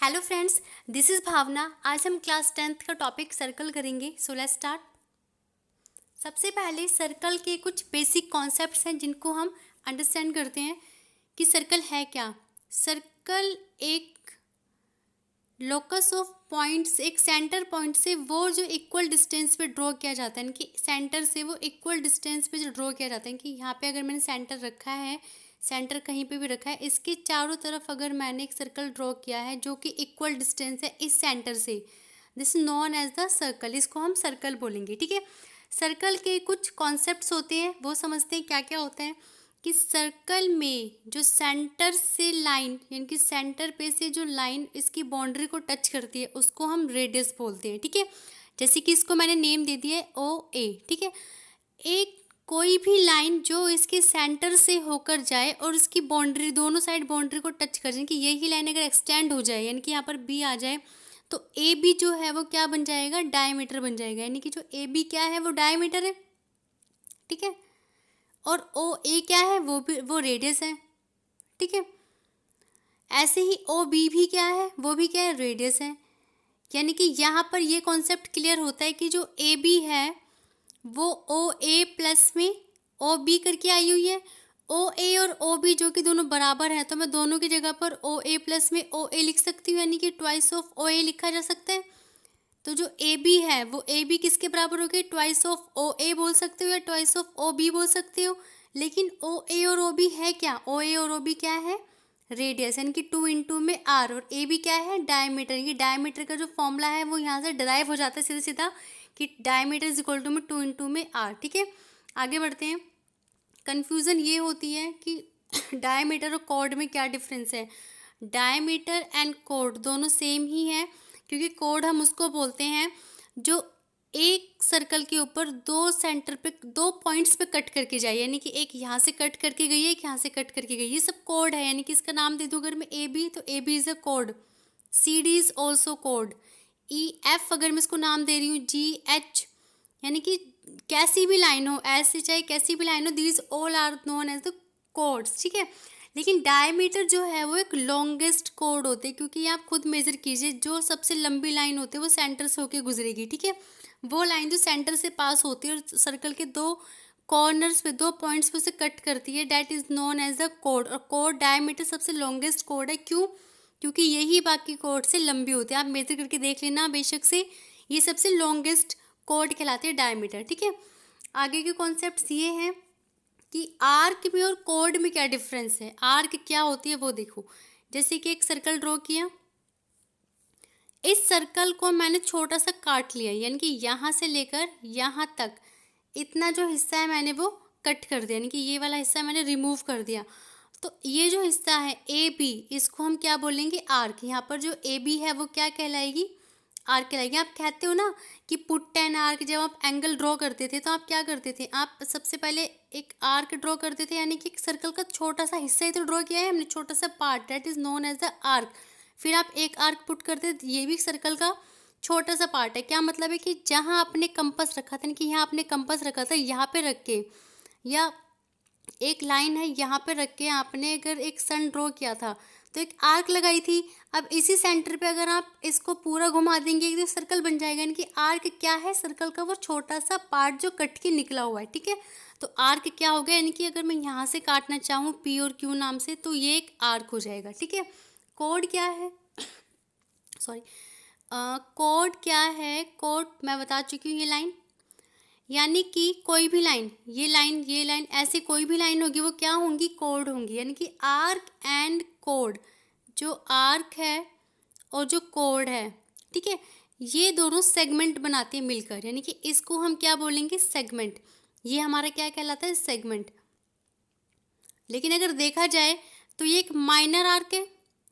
Hello friends, this is भावना। आज हम class 10th का टॉपिक सर्कल करेंगे। So let's start. सबसे पहले सर्कल के कुछ बेसिक कॉन्सेप्ट्स हैं जिनको हम अंडरस्टैंड करते हैं कि सर्कल है क्या। सर्कल एक लोकस ऑफ पॉइंट्स, एक सेंटर पॉइंट से वो जो इक्वल डिस्टेंस पे ड्रॉ किया जाता है, यानी कि सेंटर से वो इक्वल डिस्टेंस पे जो ड्रॉ किया जाता है कि यहाँ पे अगर मैंने सेंटर रखा है, सेंटर कहीं पे भी रखा है, इसके चारों तरफ अगर मैंने एक सर्कल ड्रॉ किया है जो कि इक्वल डिस्टेंस है इस सेंटर से, this is known as the circle. इसको हम सर्कल बोलेंगे। ठीक है, सर्कल के कुछ कॉन्सेप्ट्स होते हैं, वो समझते हैं क्या क्या होता है। कि सर्कल में जो सेंटर से लाइन, यानी कि सेंटर पे से जो लाइन इसकी बाउंड्री को टच करती है उसको हम रेडियस बोलते हैं। ठीक है, जैसे कि इसको मैंने नेम दे दिया है ओ ए। ठीक है, एक कोई भी लाइन जो इसके सेंटर से होकर जाए और उसकी बाउंड्री, दोनों साइड बाउंड्री को टच कर जाए, कि यही लाइन अगर एक्सटेंड हो जाए, यानी कि यहाँ पर बी आ जाए, तो ए बी जो है वो क्या बन जाएगा, डायमीटर बन जाएगा। यानी कि जो ए बी क्या है वो डायमीटर है। ठीक है, और ओ ए क्या है, वो रेडियस है। ठीक है, ऐसे ही ओ बी भी क्या है, वो भी क्या है, रेडियस है। यानी कि यहाँ पर ये कॉन्सेप्ट क्लियर होता है कि जो ए बी है वो ओ ए प्लस में ओ बी करके आई हुई है। ओ ए और ओ बी जो कि दोनों बराबर हैं, तो मैं दोनों की जगह पर ओ ए प्लस में ओ ए लिख सकती हूँ, यानी कि ट्वाइस ऑफ ओ ए लिखा जा सकता है। तो जो ए बी है वो ए बी किसके बराबर हो गई, ट्वाइस ऑफ ओ ए बोल सकते हो या ट्वाइस ऑफ ओ बी बोल सकते हो। लेकिन ओ ए और ओ बी है क्या, ओ ए और ओ बी क्या है, रेडियस, यानी कि 2 में आर, और ए बी क्या है, डायमीटर। ये डायमीटर का जो फॉर्मूला है वो यहाँ से डराइव हो जाता है सीधा सीधा, कि डायमीटर इज इक्वल टू में 2 में आर। ठीक है, आगे बढ़ते हैं। कन्फ्यूज़न ये होती है कि डायमीटर और कॉर्ड में क्या डिफरेंस है। डायमीटर एंड कॉर्ड दोनों सेम ही है, क्योंकि कॉर्ड हम उसको बोलते हैं जो एक सर्कल के ऊपर दो सेंटर पे, दो पॉइंट्स पे कट करके जाए, यानी कि एक यहाँ से कट करके गई है, एक यहाँ से कट करके गई है, ये सब कॉर्ड है। यानी कि इसका नाम दे दूँ अगर मैं ए बी, तो A B is a chord. C D is also chord. E F अगर मैं इसको नाम दे रही हूँ, जी एच, यानी कि कैसी भी लाइन हो, ऐसे चाहे कैसी भी लाइन हो, these all are known as the chords. ठीक है, लेकिन डायमीटर जो है वो एक लॉन्गेस्ट कॉर्ड होते हैं, क्योंकि आप खुद मेजर कीजिए, जो सबसे लंबी लाइन होती है वो सेंटर से होकर गुजरेगी। ठीक है, वो लाइन जो सेंटर से पास होती है और सर्कल के दो कॉर्नर्स पे, दो पॉइंट्स पे उसे कट करती है, that is known as the chord. और कॉर्ड डायमीटर सबसे लॉन्गेस्ट कॉर्ड है। क्यों, क्योंकि यही बाकी कॉर्ड से लंबी होती है। आप मेजर करके देख लेना बेशक से, ये सबसे लॉन्गेस्ट कॉर्ड कहलाते हैं डायमीटर। ठीक है, आगे के कॉन्सेप्ट्स ये हैं कि आर्क में और कॉर्ड में क्या डिफरेंस है। आर्क क्या होती है वो देखो। जैसे कि एक सर्कल ड्रॉ किया, इस सर्कल को मैंने छोटा सा काट लिया, यानी कि यहाँ से लेकर यहाँ तक इतना जो हिस्सा है मैंने वो कट कर दिया, यानी कि ये वाला हिस्सा मैंने रिमूव कर दिया। तो ये जो हिस्सा है ए बी, इसको हम क्या बोलेंगे, आर्क। यहाँ पर जो ए बी है वो क्या कहलाएगी, आर्क कहलाएगी। आप कहते हो ना कि पुट एन आर्क, जब आप एंगल ड्रॉ करते थे तो आप क्या करते थे, आप सबसे पहले एक आर्क ड्रॉ करते थे, यानी कि एक सर्कल का छोटा सा हिस्सा ही तो ड्रॉ किया है हमने, छोटा सा part, that is known as the arc. फिर आप एक आर्क पुट करते थे, ये भी सर्कल का छोटा सा पार्ट है। क्या मतलब है कि जहाँ आपने कंपास रखा था, कि यहाँ आपने कंपास रखा था, यहाँ पे रख के, या एक लाइन है यहाँ पे रख के आपने अगर एक सन ड्रॉ किया था तो एक आर्क लगाई थी। अब इसी सेंटर पे अगर आप इसको पूरा घुमा देंगे तो सर्कल बन जाएगा। यानी कि आर्क क्या है, सर्कल का वो छोटा सा पार्ट जो कट के निकला हुआ है। ठीक है, तो आर्क क्या हो गया, यानी कि अगर मैं यहाँ से काटना चाहूँ पी और क्यू नाम से, तो ये एक आर्क हो जाएगा। ठीक है, कोड क्या है, सॉरी, कोड क्या है, कोड मैं बता चुकी हूँ, ये लाइन, यानी कि कोई भी लाइन, ये लाइन ऐसी कोई भी लाइन होगी वो क्या होंगी, कोड होंगी। यानी कि आर्क एंड कोड, जो आर्क है और जो कोड है, ठीक है, ये दोनों सेगमेंट बनाते हैं मिलकर, यानी कि इसको हम क्या बोलेंगे, सेगमेंट। ये हमारा क्या कहलाता है, सेगमेंट। लेकिन अगर देखा जाए तो ये एक माइनर आर्क है,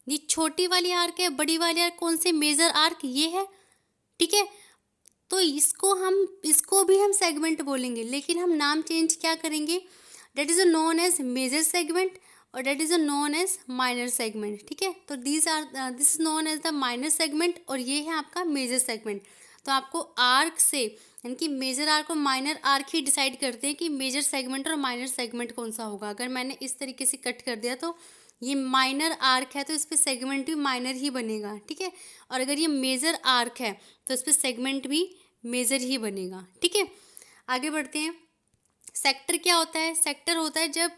ये छोटी वाली आर्क है, बड़ी वाली आर्क कौन से, मेजर आर्क ये है। ठीक है, तो इसको भी हम सेगमेंट बोलेंगे, लेकिन हम नाम चेंज क्या करेंगे, that is a known as major segment और that is a known as minor segment. ठीक है, तो this is known as the minor segment और ये है आपका मेजर सेगमेंट। तो आपको आर्क से, यानी कि मेजर आर्क और माइनर आर्क ही डिसाइड करते हैं कि मेजर सेगमेंट और माइनर सेगमेंट कौन सा होगा। अगर मैंने इस तरीके से कट कर दिया तो ये माइनर आर्क है तो इस पर सेगमेंट भी माइनर ही बनेगा, ठीक है। और अगर ये मेजर आर्क है तो इस पर सेगमेंट भी मेजर ही बनेगा, ठीक है। आगे बढ़ते हैं। सेक्टर क्या होता है? सेक्टर होता है जब,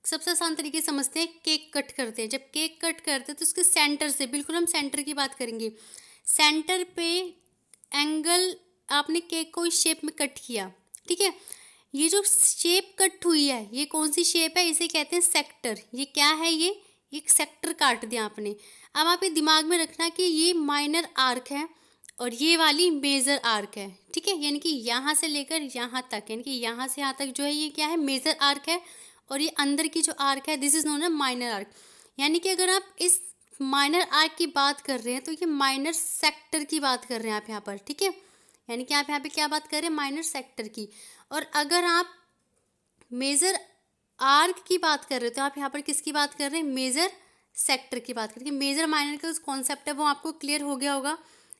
सबसे आसान तरीके से समझते हैं, केक कट करते हैं। जब केक कट करते हैं तो उसके सेंटर से, बिल्कुल हम सेंटर की बात करेंगे, सेंटर पे एंगल, आपने केक को इस शेप में कट किया, ठीक है। ये जो शेप कट हुई है ये कौन सी शेप है? इसे कहते हैं सेक्टर। ये क्या है? ये एक सेक्टर काट दिया आपने। अब आप ये दिमाग में रखना कि ये माइनर आर्क है और ये वाली मेजर आर्क है, ठीक है। यानी कि यहाँ से लेकर यहाँ तक, यानी कि यहाँ से यहाँ तक जो है ये क्या है? मेजर आर्क है। और ये अंदर की जो आर्क है this is known as minor arc. यानी कि अगर आप इस माइनर आर्क की बात कर रहे हैं तो ये माइनर सेक्टर की बात कर रहे हैं आप यहाँ पर, ठीक है। यानी कि आप यहाँ पे क्या बात कर रहे हैं? माइनर सेक्टर की। और अगर आप मेजर आर्क की बात कर रहे हो तो आप यहाँ पर किसकी बात कर रहे हैं? मेजर सेक्टर की बात कर रहे हैं। मेजर माइनर का जो कॉन्सेप्ट है वो आपको क्लियर हो गया होगा।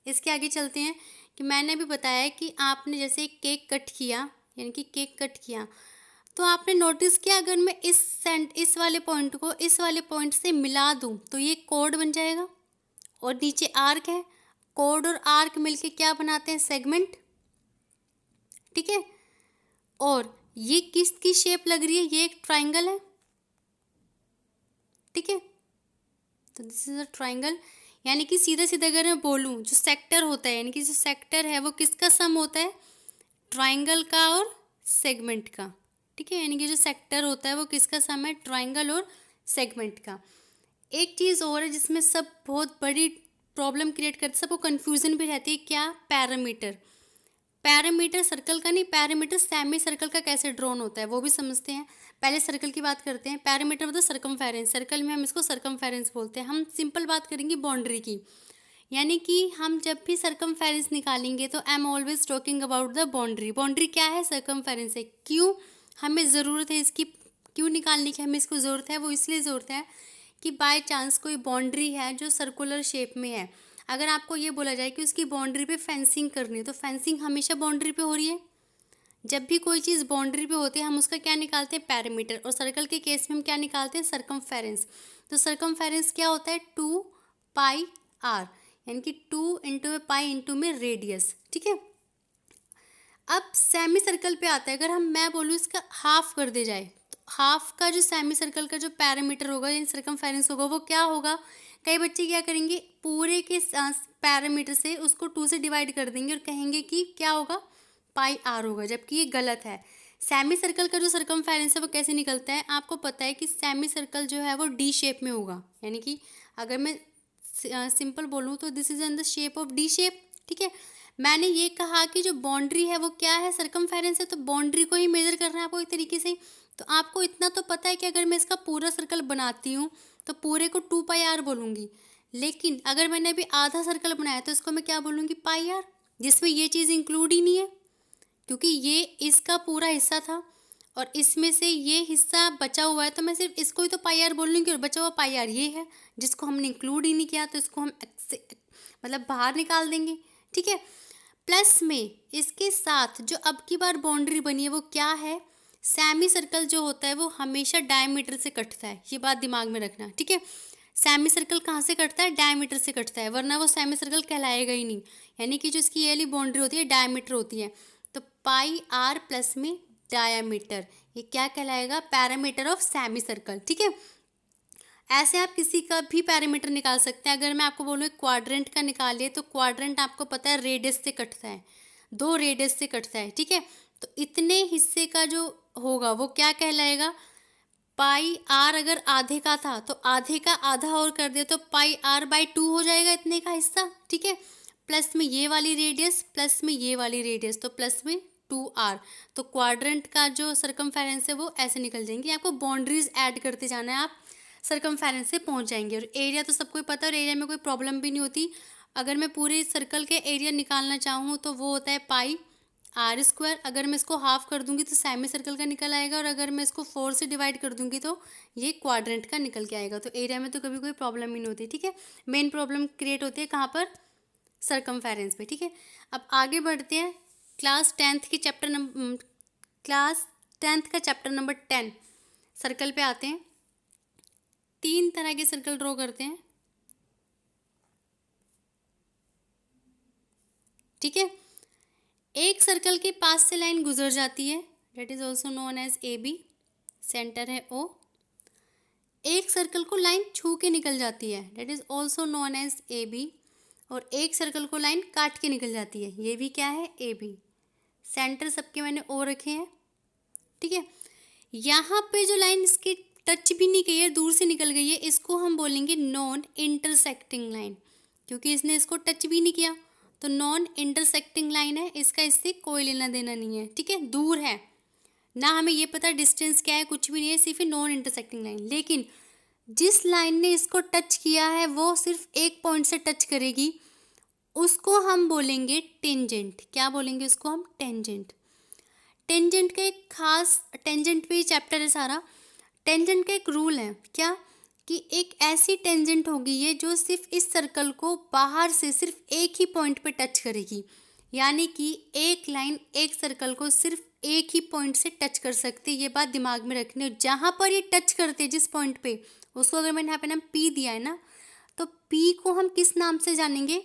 इसके आगे चलते हैं कि मैंने भी बताया कि आपने जैसे केक कट किया, यानी कि केक कट किया, तो आपने नोटिस किया अगर मैं इस वाले पॉइंट को इस वाले पॉइंट से मिला दूं तो ये कोड बन जाएगा और नीचे आर्क है। कोड और आर्क मिलके क्या बनाते हैं? सेगमेंट, ठीक है। और ये किसकी शेप लग रही है? ये एक ट्राइंगल है, ठीक है। तो दिस इज अ ट्राइंगल। यानी कि सीधा सीधा अगर मैं बोलूँ, जो सेक्टर होता है, यानी कि जो सेक्टर है वो किसका सम होता है? ट्राइंगल का और सेगमेंट का, ठीक है। यानी कि जो सेक्टर होता है वो किसका सम है? ट्राइंगल और सेगमेंट का। एक चीज़ और है जिसमें सब बहुत बड़ी प्रॉब्लम क्रिएट करते, सबको कन्फ्यूजन भी रहती है, क्या? पैरामीटर। पैरामीटर सर्कल का नहीं, पैरामीटर सेमी सर्कल का कैसे ड्रॉन होता है वो भी समझते हैं। पहले सर्कल की बात करते हैं। पैरामीटर मतलब सर्कमफेरेंस, सर्कल में हम इसको सर्कमफेरेंस बोलते हैं। हम सिंपल बात करेंगे बाउंड्री की। यानी कि हम जब भी सर्कमफेरेंस निकालेंगे तो I am always talking about the boundary. Boundary क्या है? सर्कमफेरेंस है। क्यों हमें ज़रूरत है इसकी, क्यों निकालने की हमें इसको ज़रूरत है? वो इसलिए ज़रूरत है कि बाय चांस कोई बाउंड्री है जो सर्कुलर शेप में है, अगर आपको ये बोला जाए कि उसकी बाउंड्री पे फेंसिंग करनी है तो फेंसिंग हमेशा बाउंड्री पे हो रही है। जब भी कोई चीज़ बाउंड्री पे होती है हम उसका क्या निकालते हैं? पैरामीटर। और सर्कल के केस में हम क्या निकालते हैं? सर्कमफेरेंस। तो सर्कमफेरेंस क्या होता है? 2πr, यानी कि 2 इंटू पाई इंटू में रेडियस, ठीक है। अब सेमी सर्कल पे आता है। अगर मैं बोलूँ इसका हाफ कर दे जाए तो हाफ का जो सेमी सर्कल का जो पैरामीटर होगा यानी सर्कमफेरेंस होगा वो क्या होगा? कई बच्चे क्या करेंगे, पूरे के पैरामीटर से उसको 2 से डिवाइड कर देंगे और कहेंगे कि क्या होगा? πr होगा, जबकि ये गलत है। सेमी सर्कल का जो सर्कमफेरेंस है वो कैसे निकलता है? आपको पता है कि सेमी सर्कल जो है वो डी शेप में होगा। यानी कि अगर मैं सिंपल बोलूँ तो this is in the shape of D shape, ठीक है। मैंने ये कहा कि जो बाउंड्री है वो क्या है? सर्कमफेरेंस है। तो बाउंड्री को ही मेजर करना है आपको एक तरीके से। तो आपको इतना तो पता है कि अगर मैं इसका पूरा सर्कल बनाती हूँ तो पूरे को 2πr बोलूँगी, लेकिन अगर मैंने अभी आधा सर्कल बनाया तो इसको मैं क्या बोलूँगी? πr, जिसमें ये चीज़ इंक्लूड ही नहीं है क्योंकि ये इसका पूरा हिस्सा था और इसमें से ये हिस्सा बचा हुआ है तो मैं सिर्फ इसको ही तो πr बोल लूँगी और बचा हुआ πr ये है जिसको हमने इंक्लूड ही नहीं किया, तो इसको हम मतलब बाहर निकाल देंगे, ठीक है। प्लस में इसके साथ जो अब की बार बाउंड्री बनी है वो क्या है? सेमी सर्कल जो होता है वो हमेशा डायमीटर से कटता है, ये बात दिमाग में रखना, ठीक है। सेमी सर्कल कहाँ से कटता है? डायमीटर से कटता है, वरना वो सेमी सर्कल कहलाएगा ही नहीं। यानी कि जो इसकी ये वाली बाउंड्री होती है डायमीटर होती है। तो πr प्लस में डायमीटर, ये क्या कहलाएगा? पैरामीटर ऑफ सेमी सर्कल, ठीक है। ऐसे आप किसी का भी पैरामीटर निकाल सकते हैं। अगर मैं आपको बोलूँ क्वाड्रेंट का निकालिए तो क्वाड्रेंट आपको पता है रेडियस से कटता है, 2 रेडियस से कटता है, ठीक है। तो इतने हिस्से का जो होगा वो क्या कहलाएगा? πr अगर आधे का था तो आधे का आधा और कर दे तो πr/2 हो जाएगा इतने का हिस्सा, ठीक है। प्लस में ये वाली रेडियस प्लस में ये वाली रेडियस तो प्लस में 2r। तो क्वाड्रेंट का जो सर्कमफेरेंस है वो ऐसे निकल जाएंगे। आपको बाउंड्रीज ऐड करते जाना है, आप सर्कमफेरेंस से पहुंच जाएंगे। और एरिया तो सबको पता है और एरिया में कोई प्रॉब्लम भी नहीं होती। अगर मैं पूरे सर्कल के एरिया निकालना चाहूँ तो वो होता है πr²। अगर मैं इसको हाफ कर दूंगी तो सेमी सर्कल का निकल आएगा और अगर मैं इसको 4 से डिवाइड कर दूंगी तो ये क्वाड्रेंट का निकल के आएगा। तो एरिया में तो कभी कोई प्रॉब्लम ही नहीं होती, ठीक है। मेन प्रॉब्लम क्रिएट होती है कहाँ पर? सर्कमफेरेंस पे, ठीक है। अब आगे बढ़ते हैं। क्लास 10th का चैप्टर नंबर 10 सर्कल पे आते हैं। तीन तरह के सर्कल ड्रॉ करते हैं, ठीक है। एक सर्कल के पास से लाइन गुजर जाती है, that is also known as A B, centre है ओ। एक सर्कल को लाइन छू के निकल जाती है, that is also known as A B. और एक सर्कल को लाइन काट के निकल जाती है, ये भी क्या है, ए बी। सेंटर सबके मैंने ओ रखे हैं, ठीक है। यहाँ पे जो लाइन इसकी टच भी नहीं की है, दूर से निकल गई है, इसको हम बोलेंगे नॉन इंटरसेक्टिंग लाइन, क्योंकि इसने इसको टच भी नहीं किया, तो नॉन इंटरसेक्टिंग लाइन है, इसका इससे कोई लेना देना नहीं है, ठीक है। दूर है ना, हमें ये पता डिस्टेंस क्या है, कुछ भी नहीं है, सिर्फ नॉन इंटरसेक्टिंग लाइन। लेकिन जिस लाइन ने इसको टच किया है वो सिर्फ एक पॉइंट से टच करेगी, उसको हम बोलेंगे टेंजेंट। क्या बोलेंगे उसको हम, टेंजेंट। टेंजेंट का एक खास, टेंजेंट पे चैप्टर है सारा। टेंजेंट का एक रूल है क्या, कि एक ऐसी टेंजेंट होगी ये जो सिर्फ इस सर्कल को बाहर से सिर्फ एक ही पॉइंट पे टच करेगी, यानी कि एक लाइन एक सर्कल को सिर्फ एक ही पॉइंट से टच कर सकती है, ये बात दिमाग में रखनी है। जहाँ पर ये टच करते हैं जिस पॉइंट पे, उसको अगर मैंने यहाँ पे नाम पी दिया है ना, तो पी को हम किस नाम से जानेंगे,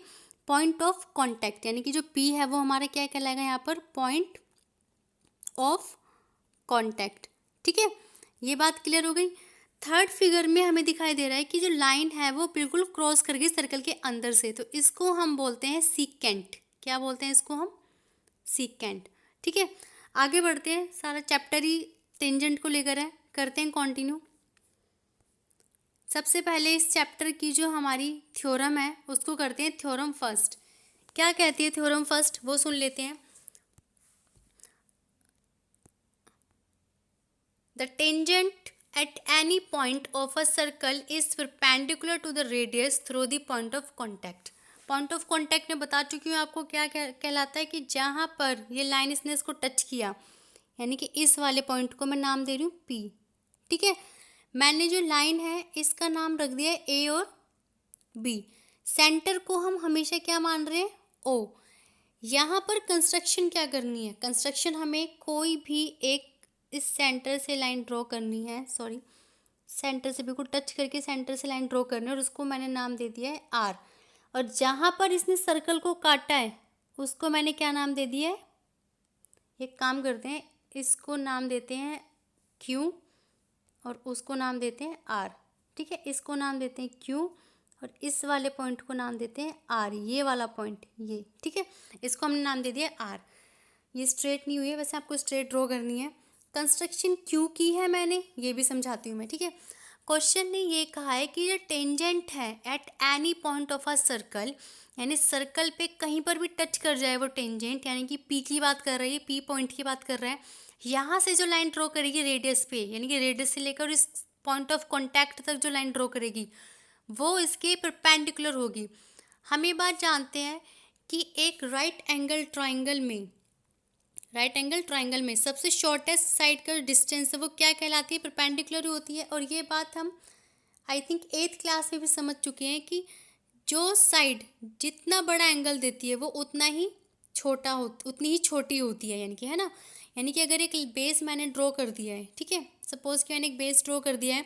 पॉइंट ऑफ कॉन्टैक्ट, यानी कि जो पी है वो हमारा क्या कहलाएगा यहाँ पर, पॉइंट ऑफ कॉन्टैक्ट, ठीक है। ये बात क्लियर हो गई। थर्ड फिगर में हमें दिखाई दे रहा है कि जो लाइन है वो बिल्कुल क्रॉस कर गई सर्कल के अंदर से, तो इसको हम बोलते हैं सीकेंट। क्या बोलते हैं इसको हम, सीकेंट, ठीक है। आगे बढ़ते हैं, सारा चैप्टर ही टेंजेंट को लेकर है, करते हैं कंटिन्यू। सबसे पहले इस चैप्टर की जो हमारी थ्योरम है उसको करते हैं थ्योरम फर्स्ट। क्या कहती है थ्योरम फर्स्ट, वो सुन लेते हैं। The tangent at any point of a circle is perpendicular to the radius through the point of contact. Point of contact में बता चुकी हूँ आपको क्या कहलाता है, कि जहाँ पर ये लाइन इसने इसको टच किया, यानी कि इस वाले पॉइंट को मैं नाम दे रही हूँ पी, ठीक है। मैंने जो लाइन है इसका नाम रख दिया है ए और बी। सेंटर को हम हमेशा क्या मान रहे हैं, ओ। यहाँ पर कंस्ट्रक्शन क्या करनी है, कंस्ट्रक्शन हमें कोई भी एक इस सेंटर से लाइन ड्रॉ करनी है, सॉरी, सेंटर से बिल्कुल टच करके सेंटर से लाइन ड्रॉ करनी है, और उसको मैंने नाम दे दिया है आर। और जहाँ पर इसने सर्कल को काटा है उसको मैंने क्या नाम दे दिया है, एक काम करते हैं, इसको नाम देते हैं क्यू और उसको नाम देते हैं आर, ठीक है। इसको नाम देते हैं क्यू और इस वाले पॉइंट को नाम देते हैं आर, ये वाला पॉइंट ये, ठीक है। इसको हमने नाम दे दिया आर। ये स्ट्रेट नहीं हुई है, वैसे आपको स्ट्रेट ड्रॉ करनी है। कंस्ट्रक्शन क्यों की है मैंने, ये भी समझाती हूँ मैं, ठीक है। क्वेश्चन ने ये कहा है कि जो टेंजेंट है at any point of a circle, यानी सर्कल पे कहीं पर भी टच कर जाए वो टेंजेंट, यानी कि पी की बात कर रही है, पी पॉइंट की बात कर रहा है। यहाँ से जो लाइन ड्रॉ करेगी रेडियस पे, यानी कि रेडियस से लेकर इस पॉइंट ऑफ कॉन्टैक्ट तक जो लाइन ड्रॉ करेगी वो इसके परपेंडिकुलर होगी। हम ये बात जानते हैं कि एक राइट एंगल ट्राइंगल में सबसे शॉर्टेस्ट साइड का डिस्टेंस है वो क्या कहलाती है, परपेंडिकुलर होती है। और ये बात हम आई थिंक 8th क्लास में भी समझ चुके हैं कि जो साइड जितना बड़ा एंगल देती है वो उतनी ही छोटी होती है, यानी कि, है ना। यानी कि अगर एक बेस मैंने ड्रॉ कर दिया है, ठीक है, सपोज कि मैंने एक बेस ड्रॉ कर दिया है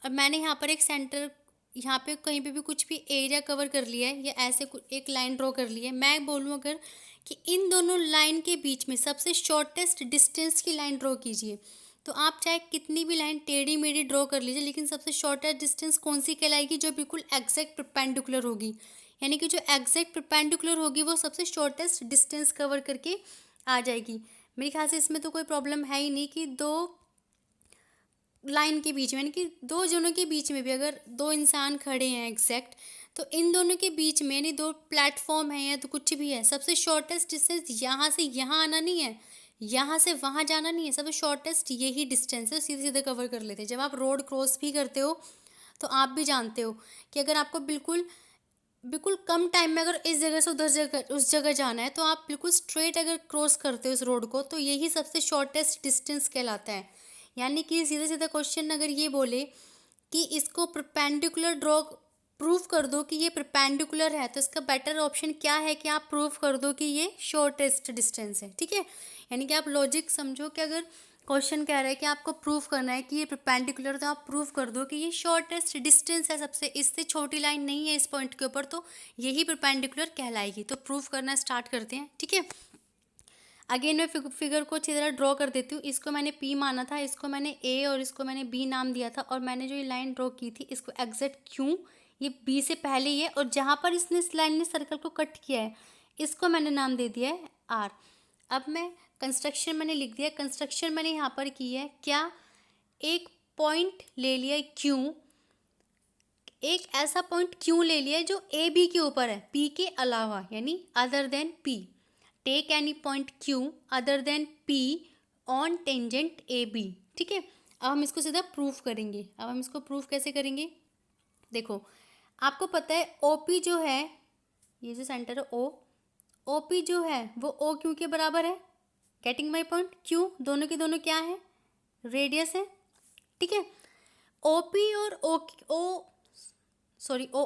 और मैंने यहाँ पर एक सेंटर, यहाँ पे कहीं पे भी कुछ भी एरिया कवर कर लिया है, या ऐसे एक लाइन ड्रॉ कर ली है, मैं बोलूँ अगर कि इन दोनों लाइन के बीच में सबसे शॉर्टेस्ट डिस्टेंस की लाइन ड्रॉ कीजिए, तो आप चाहे कितनी भी लाइन टेढ़ी मेढ़ी ड्रॉ कर लीजिए, लेकिन सबसे शॉर्टेस्ट डिस्टेंस कौन सी कहलाएगी, जो बिल्कुल एग्जैक्ट परपेंडिकुलर होगी। यानी कि जो एग्जैक्ट परपेंडिकुलर होगी वो सबसे शॉर्टेस्ट डिस्टेंस कवर करके आ जाएगी। मेरे ख्याल से इसमें तो कोई प्रॉब्लम है ही नहीं कि दो लाइन के बीच में, यानी कि दो जनों के बीच में भी अगर दो इंसान खड़े हैं एग्जैक्ट, तो इन दोनों के बीच में, यानी दो प्लेटफॉर्म है या तो कुछ भी है, सबसे शॉर्टेस्ट डिस्टेंस यहाँ से यहाँ आना नहीं है, यहाँ से वहाँ जाना नहीं है, सबसे शॉर्टेस्ट यही डिस्टेंस है, सीधे सीधे कवर कर लेते हैं। जब आप रोड क्रॉस भी करते हो तो आप भी जानते हो कि अगर आपको बिल्कुल कम टाइम में अगर इस जगह से उस जगह जाना है, तो आप बिल्कुल स्ट्रेट अगर क्रॉस करते हो उस रोड को, तो यही सबसे शॉर्टेस्ट डिस्टेंस कहलाता है। यानी कि सीधा सीधा क्वेश्चन अगर ये बोले कि इसको परपेंडिकुलर ड्रॉ प्रूव कर दो कि ये परपेंडिकुलर है, तो इसका बेटर ऑप्शन क्या है कि आप प्रूव कर दो कि ये शॉर्टेस्ट डिस्टेंस है, ठीक है। यानी कि आप लॉजिक समझो कि अगर क्वेश्चन कह रहा है कि आपको प्रूफ करना है कि ये परपेंडिकुलर, तो आप प्रूफ कर दो कि ये शॉर्टेस्ट डिस्टेंस है सबसे, इससे छोटी लाइन नहीं है इस पॉइंट के ऊपर, तो यही परपेंडिकुलर कहलाएगी। तो प्रूफ करना स्टार्ट करते हैं, ठीक है। अगेन मैं फिगर को अच्छी तरह ड्रॉ कर देती हूँ। इसको मैंने पी माना था, इसको मैंने ए और इसको मैंने बी नाम दिया था, और मैंने जो ये लाइन ड्रॉ की थी इसको एग्जैक्ट क्यों, ये बी से पहले ही है, और जहाँ पर इसने इस लाइन ने सर्कल को कट किया है इसको मैंने नाम दे दिया है आर। अब मैं कंस्ट्रक्शन मैंने लिख दिया, कंस्ट्रक्शन मैंने यहाँ पर की है क्या, एक पॉइंट ले लिया क्यों, एक ऐसा पॉइंट क्यों ले लिया जो ए बी के ऊपर है, पी के अलावा, यानी other than P. Take any point Q other than P on tangent A B, ठीक है। अब हम इसको सीधा प्रूफ करेंगे। अब हम इसको प्रूफ कैसे करेंगे, देखो आपको पता है ओ पी जो है, ये जो सेंटर है ओ पी जो है वो ओ क्यू के बराबर है। गेटिंग माई पॉइंट, क्यों, दोनों के दोनों क्या है, रेडियस है, ठीक है। ओ पी और ओ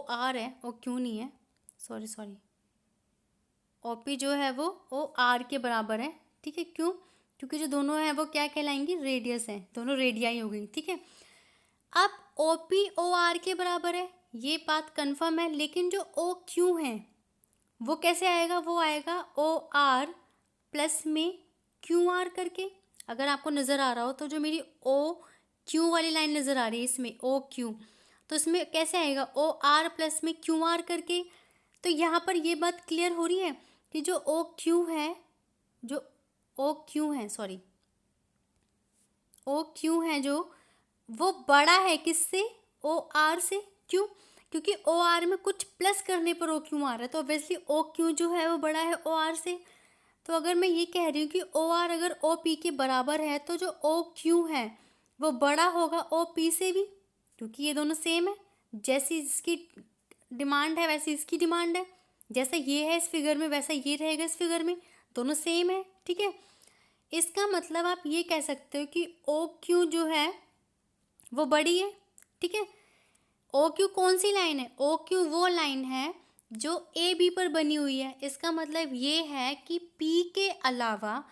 आर है, ओ क्यू नहीं है, सॉरी ओ पी जो है वो ओ आर के बराबर है, ठीक है। क्यों, क्योंकि जो दोनों हैं वो क्या कहलाएंगी, रेडियस है, दोनों रेडियाई हो गई, ठीक है। अब ओ पी ओ आर के बराबर है, ये बात कंफर्म है, लेकिन जो ओ क्यू है वो कैसे आएगा, वो आएगा ओ आर प्लस में क्यू आर करके। अगर आपको नज़र आ रहा हो तो जो मेरी ओ क्यू वाली लाइन नज़र आ रही है इसमें ओ क्यू, तो इसमें कैसे आएगा, ओ आर प्लस में क्यू आर करके। तो यहाँ पर ये बात क्लियर हो रही है कि जो ओ क्यू है, जो ओ क्यू है जो वो बड़ा है किससे, ओ आर से। क्यों, क्योंकि ओ आर में कुछ प्लस करने पर ओ क्यू आ रहा है, तो ऑब्वियसली ओ क्यू जो है वो बड़ा है ओ आर से। तो अगर मैं ये कह रही हूँ कि ओ आर अगर ओ पी के बराबर है तो जो ओ क्यू है वो बड़ा होगा ओ पी से भी, क्योंकि ये दोनों सेम है। जैसी इसकी डिमांड है वैसी इसकी डिमांड है, जैसा ये है इस फिगर में वैसा ये रहेगा इस फिगर में, दोनों सेम है, ठीक है। इसका मतलब आप ये कह सकते हो कि ओ क्यू जो है वो बड़ी है, ठीक है। ओ क्यू कौन सी लाइन है, ओ क्यू वो लाइन है जो ए बी पर बनी हुई है। इसका मतलब ये है कि पी के अलावा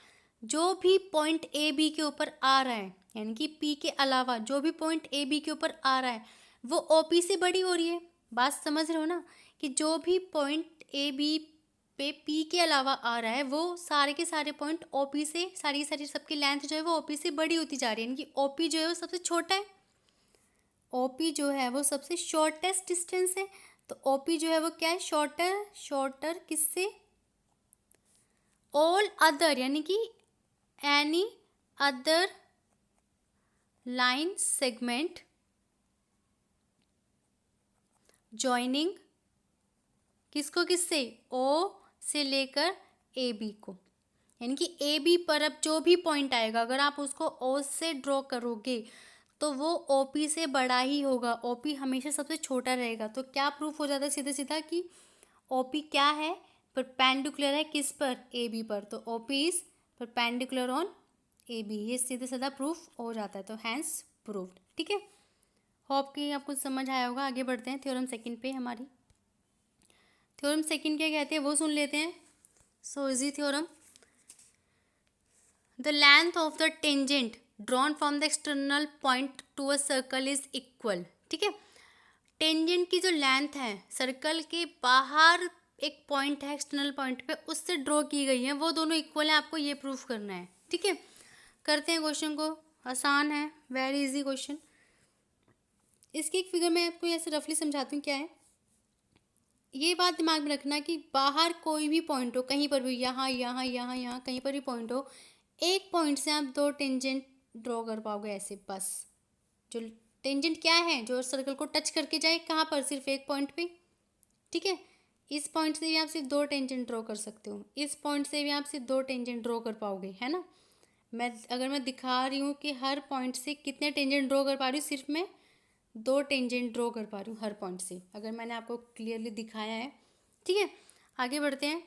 जो भी पॉइंट ए बी के ऊपर आ रहा है, यानी कि पी के अलावा जो भी पॉइंट ए बी के ऊपर आ रहा है वो ओ पी से बड़ी हो रही है। बात समझ रहे हो ना, कि जो भी पॉइंट ए बी पे पी के अलावा आ रहा है वो सारे के सारे पॉइंट ओ पी से, सारी सबकी लेंथ जो है वो ओ पी से बड़ी होती जा रही है, यानी कि ओ पी जो है वो सबसे छोटा है, ओपी जो है वो सबसे शॉर्टेस्ट डिस्टेंस है। तो ओपी जो है वो क्या है, शॉर्टर किससे, ऑल अदर, यानी कि any other line segment joining किसको किससे, ओ से लेकर ए बी को, यानी कि ए बी पर अब जो भी पॉइंट आएगा अगर आप उसको ओ से ड्रॉ करोगे तो वो ओ पी से बड़ा ही होगा, ओ पी हमेशा सबसे छोटा रहेगा। तो क्या प्रूफ हो जाता है सीधा सीधा कि ओ पी क्या है, परपेंडिकुलर है किस पर, ए बी पर, तो O P is perpendicular on A B, ये सीधा सीधा प्रूफ हो जाता है, तो हैंस प्रूव्ड, ठीक है। होप कि आपको समझ आया होगा। आगे बढ़ते हैं थ्योरम सेकंड पे। हमारी थ्योरम सेकंड क्या कहते हैं वो सुन लेते हैं। So easy theorem, the length of the tangent drawn from the external point to a circle is equal, ठीक है। टेंजेंट की जो लेंथ है सर्कल के बाहर एक पॉइंट है एक्सटर्नल पॉइंट पे उससे ड्रॉ की गई है, वो दोनों इक्वल है, आपको ये प्रूफ करना है, ठीक है। करते हैं क्वेश्चन को, आसान है, वेरी इजी क्वेश्चन। इसकी एक फिगर मैं आपको ऐसे रफली समझाती हूँ क्या है। ये बात दिमाग में रखना कि बाहर कोई भी पॉइंट हो, कहीं पर भी, यहाँ यहाँ यहाँ यहाँ कहीं पर भी पॉइंट हो, एक पॉइंट से आप दो टेंजेंट ड्रॉ कर पाओगे ऐसे, बस। जो टेंजेंट क्या है, जो सर्कल को टच करके जाए, कहाँ पर, सिर्फ एक पॉइंट पे, ठीक है। इस पॉइंट से भी आप सिर्फ दो टेंजेंट ड्रॉ कर सकते हो, इस पॉइंट से भी आप सिर्फ दो टेंजेंट ड्रॉ कर पाओगे, है ना। अगर मैं दिखा रही हूँ कि हर पॉइंट से कितने टेंजेंट ड्रॉ कर पा रही हूँ, सिर्फ मैं दो टेंजेंट ड्रॉ कर पा रही हूँ हर पॉइंट से, अगर मैंने आपको क्लियरली दिखाया है, ठीक है। आगे बढ़ते हैं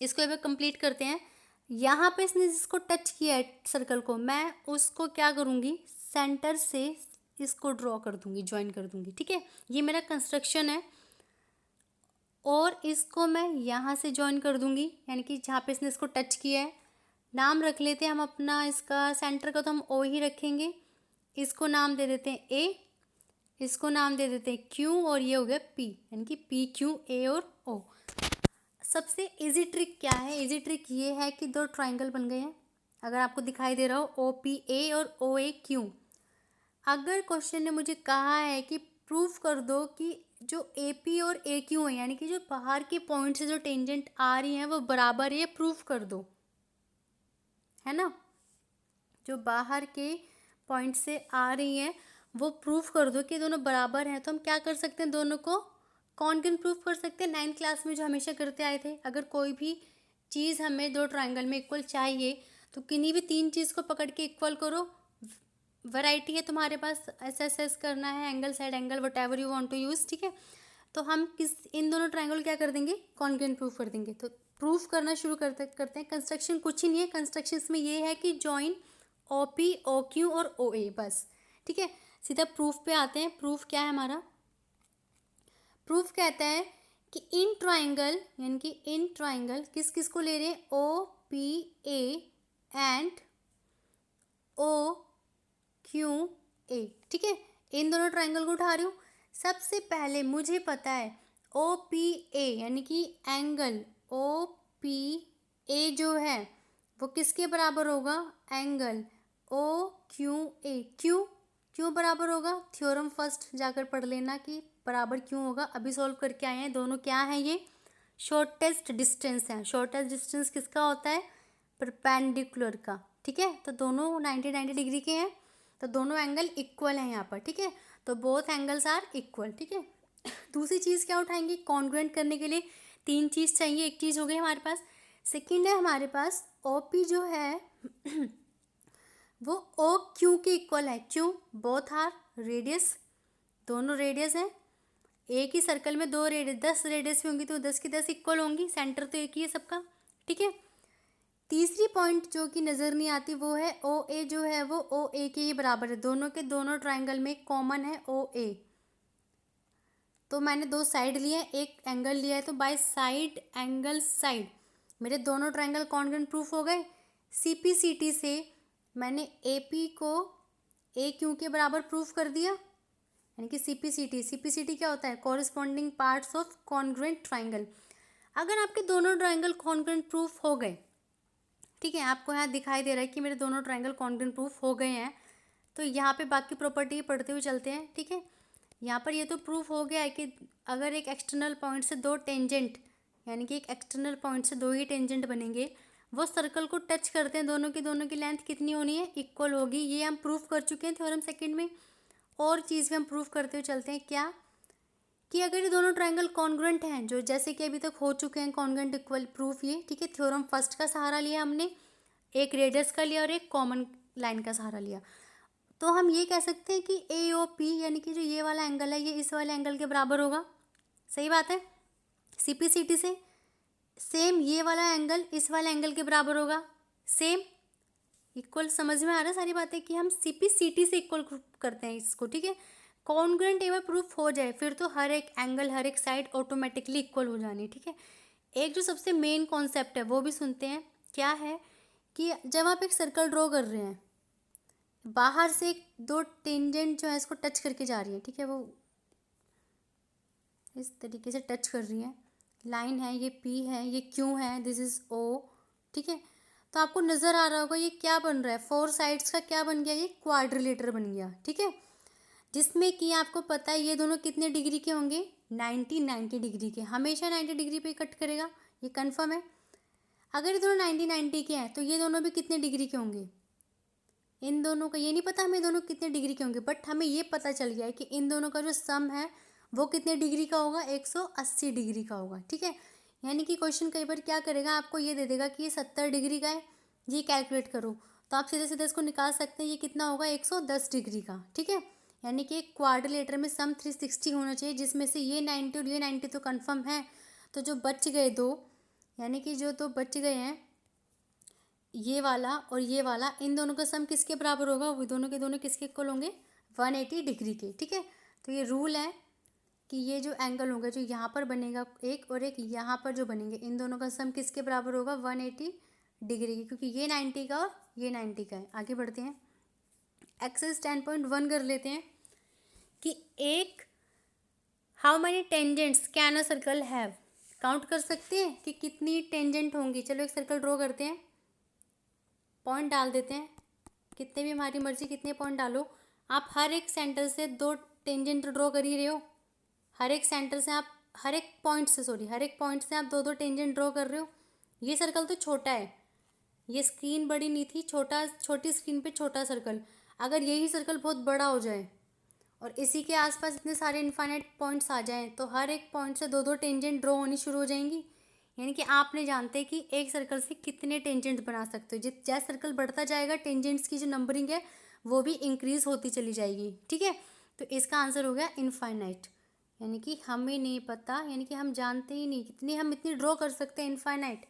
इसको एक बार कंप्लीट करते हैं। यहाँ पे इसने जिसको टच किया है सर्कल को, मैं उसको क्या करूँगी, सेंटर से इसको ड्रॉ कर दूँगी, ज्वाइन कर दूँगी, ठीक है। ये मेरा कंस्ट्रक्शन है, और इसको मैं यहाँ से ज्वाइन कर दूँगी, यानी कि जहाँ पे इसने इसको टच किया है नाम रख लेते हैं हम अपना, इसका सेंटर का तो हम ओ ही रखेंगे। इसको नाम दे देते हैं ए, इसको नाम दे देते हैं क्यू, और ये हो गया पी, यानी कि पी क्यू ए और ओ। सबसे इजी ट्रिक क्या है? इजी ट्रिक ये है कि दो ट्राइंगल बन गए हैं, अगर आपको दिखाई दे रहा हो ओ पी ए और ओ ए क्यू। अगर क्वेश्चन ने मुझे कहा है कि प्रूफ कर दो कि जो ए पी और ए क्यू है, यानी कि जो बाहर के पॉइंट से जो टेंजेंट आ रही हैं वो बराबर है, प्रूफ कर दो, है ना। जो बाहर के पॉइंट से आ रही हैं वो प्रूफ कर दो कि दोनों बराबर हैं। तो हम क्या कर सकते हैं, दोनों को कॉन्ग्रुएंट प्रूफ कर सकते हैं। 9th क्लास में जो हमेशा करते आए थे, अगर कोई भी चीज़ हमें दो ट्राइंगल में इक्वल चाहिए तो किन्हीं भी तीन चीज़ को पकड़ के इक्वल करो। वैरायटी है तुम्हारे पास, एस करना है, angle side angle, whatever you want to use, ठीक है। तो हम इन दोनों ट्राइंगल क्या कर देंगे, कॉन्ग्रुएंट प्रूफ कर देंगे। तो प्रूफ करना शुरू करते हैं। कंस्ट्रक्शन कुछ ही नहीं है, कंस्ट्रक्शन में ये है कि join O P O Q और ओ ए, बस, ठीक है। सीधा प्रूफ पे आते हैं। प्रूफ क्या है हमारा? प्रूफ कहता है कि इन ट्राइंगल, यानी कि इन ट्राइंगल किस किस को ले रहे हैं, O P A and O Q A, ठीक है। इन दोनों ट्राइंगल को उठा रही हूँ। सबसे पहले मुझे पता है ओ पी ए, यानी कि एंगल ओ पी ए जो है वो किसके बराबर होगा, एंगल ओ क्यू ए। क्यों बराबर होगा? थ्योरम फर्स्ट जाकर पढ़ लेना कि बराबर क्यों होगा। अभी सॉल्व करके आए हैं। दोनों क्या है, ये शॉर्टेस्ट डिस्टेंस है। शॉर्टेस्ट डिस्टेंस किसका होता है, परपेंडिकुलर का, ठीक है। तो दोनों 90 डिग्री के हैं, तो दोनों एंगल इक्वल हैं यहाँ पर, ठीक है। तो बोथ एंगल्स आर इक्वल, ठीक है। दूसरी चीज़ क्या उठाएंगे, कॉन्ग्रुएंट करने के लिए तीन चीज़ चाहिए। एक चीज़ हो गई हमारे पास, सेकंड है हमारे पास ओ पी जो है वो ओ क्यू के इक्वल है। क्यों? बोथ आर रेडियस, दोनों रेडियस हैं। एक ही सर्कल में दो रेडियस, 10 रेडियस भी होंगी तो 10 की 10 इक्वल होंगी, सेंटर तो एक ही है सबका, ठीक है। तीसरी पॉइंट जो कि नज़र नहीं आती वो है ओ ए जो है वो ओ ए के ही बराबर है। दोनों के दोनों ट्राइंगल में कॉमन है ओ ए। तो मैंने दो साइड लिए हैं, एक एंगल लिया है, तो बाय साइड एंगल साइड मेरे दोनों ट्राइंगल कॉन्ग्रुएंट प्रूफ हो गए। सीपीसीटी से मैंने एपी को ए क्यू के बराबर प्रूफ कर दिया, यानी कि सीपीसीटी क्या होता है, corresponding parts of congruent triangle. अगर आपके दोनों ट्राइंगल कॉन्ग्रुएंट प्रूफ हो गए, ठीक है, आपको यहाँ दिखाई दे रहा है कि मेरे दोनों ट्राइंगल कॉन्ग्रुएंट प्रूफ हो गए हैं, तो यहाँ पे बाकी प्रॉपर्टी पढ़ते हुए चलते हैं, ठीक है। यहाँ पर ये तो प्रूफ हो गया है कि अगर एक एक्सटर्नल पॉइंट से दो टेंजेंट, यानी कि एक एक्सटर्नल पॉइंट से दो ही टेंजेंट बनेंगे, वो सर्कल को टच करते हैं, दोनों की लेंथ कितनी होनी है, इक्वल होगी। ये हम प्रूफ कर चुके हैं थ्योरम सेकंड में। और चीज़ भी हम प्रूफ करते हुए चलते हैं, क्या कि अगर ये दोनों ट्राइंगल कॉन्ग्रुएंट हैं, जो जैसे कि अभी तक हो चुके हैं कॉन्ग्रुएंट इक्वल प्रूफ ये, ठीक है। थ्योरम फर्स्ट का सहारा लिया हमने, एक रेडियस का लिया और एक कॉमन लाइन का सहारा लिया, तो हम ये कह सकते हैं कि ए ओ पी, यानी कि जो ये वाला एंगल है ये इस वाले एंगल के बराबर होगा। सही बात है। सीपीसीटी से सेम ये वाला एंगल इस वाले एंगल के बराबर होगा, सेम इक्वल। समझ में आ रहा है सारी बातें कि हम सीपीसीटी से इक्वल करते हैं इसको, ठीक है। कॉन्ग्रुएंट एक बार प्रूफ हो जाए फिर तो हर एक एंगल हर एक साइड ऑटोमेटिकली इक्वल हो जानी, ठीक है। एक जो सबसे मेन कॉन्सेप्ट है वो भी सुनते हैं, क्या है कि जब आप एक सर्कल ड्रॉ कर रहे हैं, बाहर से एक दो टेंजेंट जो है इसको टच करके जा रही है, ठीक है, वो इस तरीके से टच कर रही है, लाइन है, ये पी है, ये क्यू है, दिस इज़ ओ, ठीक है। तो आपको नज़र आ रहा होगा ये क्या बन रहा है, फोर साइड्स का क्या बन गया, ये क्वाड्रिलेटर बन गया, ठीक है। जिसमें कि आपको पता है ये दोनों कितने डिग्री के होंगे, 90 डिग्री के, हमेशा 90 डिग्री पे कट करेगा, ये कन्फर्म है। अगर ये दोनों 90 के हैं तो ये दोनों भी कितने डिग्री के होंगे, इन दोनों का ये नहीं पता हमें दोनों कितने डिग्री के होंगे, बट हमें ये पता चल गया है कि इन दोनों का जो सम है वो कितने डिग्री का होगा, 180 डिग्री का होगा, ठीक है। यानी कि क्वेश्चन कई बार क्या करेगा, आपको ये दे देगा कि ये 70 डिग्री का है, ये कैलकुलेट करो, तो आप सीधे सीधे इसको निकाल सकते हैं, ये कितना होगा, 110 डिग्री का, ठीक है। यानी कि एक क्वाड्रिलेटर में सम 360 होना चाहिए, जिसमें से ये 90 और ये 90 तो कन्फर्म है। तो जो बच गए दो, यानी कि जो दो बच गए हैं, ये वाला और ये वाला, इन दोनों का सम किसके बराबर होगा, वो दोनों के दोनों किसके इक्वल होंगे, 180 डिग्री के, ठीक है। तो ये रूल है कि ये जो एंगल होगा जो यहाँ पर बनेगा एक और एक यहाँ पर जो बनेंगे, इन दोनों का सम किसके बराबर होगा, 180 डिग्री की, क्योंकि ये 90 का और ये 90 का है। आगे बढ़ते हैं, एक्सरसाइज 10.1 कर लेते हैं कि एक how many tangents can a circle have. Count कर सकते हैं कि कितनी टेंजेंट होंगी। चलो एक सर्कल ड्रॉ करते हैं, पॉइंट डाल देते हैं, कितने भी हमारी मर्जी कितने पॉइंट डालो। आप हर एक सेंटर से 2 टेंजेंट ड्रॉ कर ही रहे हो, हर एक सेंटर से आप हर एक पॉइंट से आप 2 टेंजेंट ड्रॉ कर रहे हो। ये सर्कल तो छोटा है, ये स्क्रीन बड़ी नहीं थी, छोटी स्क्रीन पे छोटा सर्कल। अगर यही सर्कल बहुत बड़ा हो जाए और इसी के आसपास इतने सारे इनफाइनाइट पॉइंट्स आ जाएं, तो हर एक पॉइंट से 2 टेंजेंट ड्रॉ होनी शुरू हो जाएंगी। यानी कि आप नहीं जानते कि एक सर्कल से कितने टेंजेंट बना सकते हो। जैसे सर्कल बढ़ता जाएगा, टेंजेंट्स की जो नंबरिंग है वो भी इंक्रीज होती चली जाएगी। ठीक है, तो इसका आंसर हो गया इनफाइनाइट। यानी कि हमें नहीं पता, यानी कि हम जानते ही नहीं कितनी हम इतनी ड्रॉ कर सकते हैं, इनफाइनाइट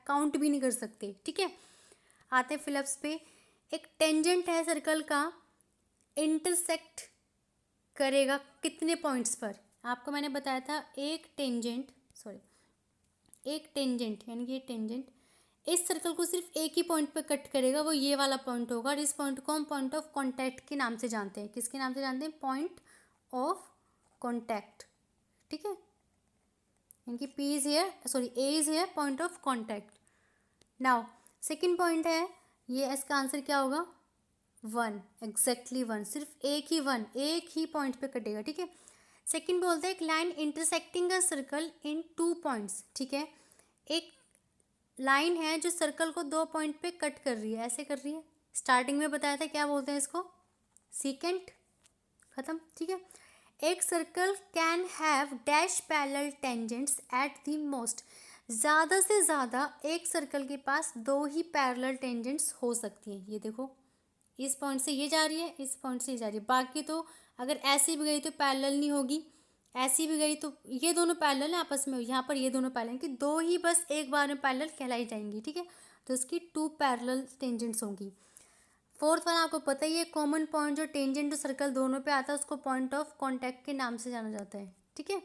काउंट भी नहीं कर सकते। ठीक है, आते फिलिप्स पे। एक टेंजेंट है सर्कल का, इंटरसेक्ट करेगा कितने पॉइंट्स पर। आपको मैंने बताया था एक टेंजेंट यानी कि ये टेंजेंट इस सर्कल को सिर्फ एक ही पॉइंट पे कट करेगा, वो ये वाला पॉइंट होगा। और इस पॉइंट को हम पॉइंट ऑफ कांटेक्ट के नाम से जानते हैं। किसके नाम से जानते हैं? Point of contact. ठीक है, यानी कि A is here point of contact. Now second point है, ये इसका आंसर क्या होगा? 1, एग्जैक्टली 1, सिर्फ एक ही पॉइंट पे कटेगा। ठीक है, सेकंड बोलते हैं एक line intersecting a circle in 2 points. ठीक है, एक लाइन है जो सर्कल को 2 पॉइंट पे कट कर रही है, ऐसे कर रही है। स्टार्टिंग में बताया था क्या बोलते हैं इसको? सीकेंट। खत्म। ठीक है, एक circle can have dash parallel tangents at the most. ज़्यादा से ज़्यादा एक सर्कल के पास 2 ही पैरेलल टेंजेंट्स हो सकती हैं। ये देखो, इस पॉइंट से ये जा रही है, इस पॉइंट से ये जा रही है। बाकी तो अगर ऐसी भी गई तो पैरेलल नहीं होगी, ऐसी भी गई तो ये दोनों पैरेलल है आपस में, यहाँ पर ये दोनों पैरेलल कि 2 ही बस एक बार में पैरेलल कहलाई जाएंगी। ठीक है, तो इसकी 2 पैरेलल टेंजेंट्स होंगी। फोर्थ वाला आपको पता ही है, कॉमन पॉइंट जो टेंजेंट टू सर्कल दोनों पे आता है उसको पॉइंट ऑफ कांटेक्ट के नाम से जाना जाता है। ठीक है,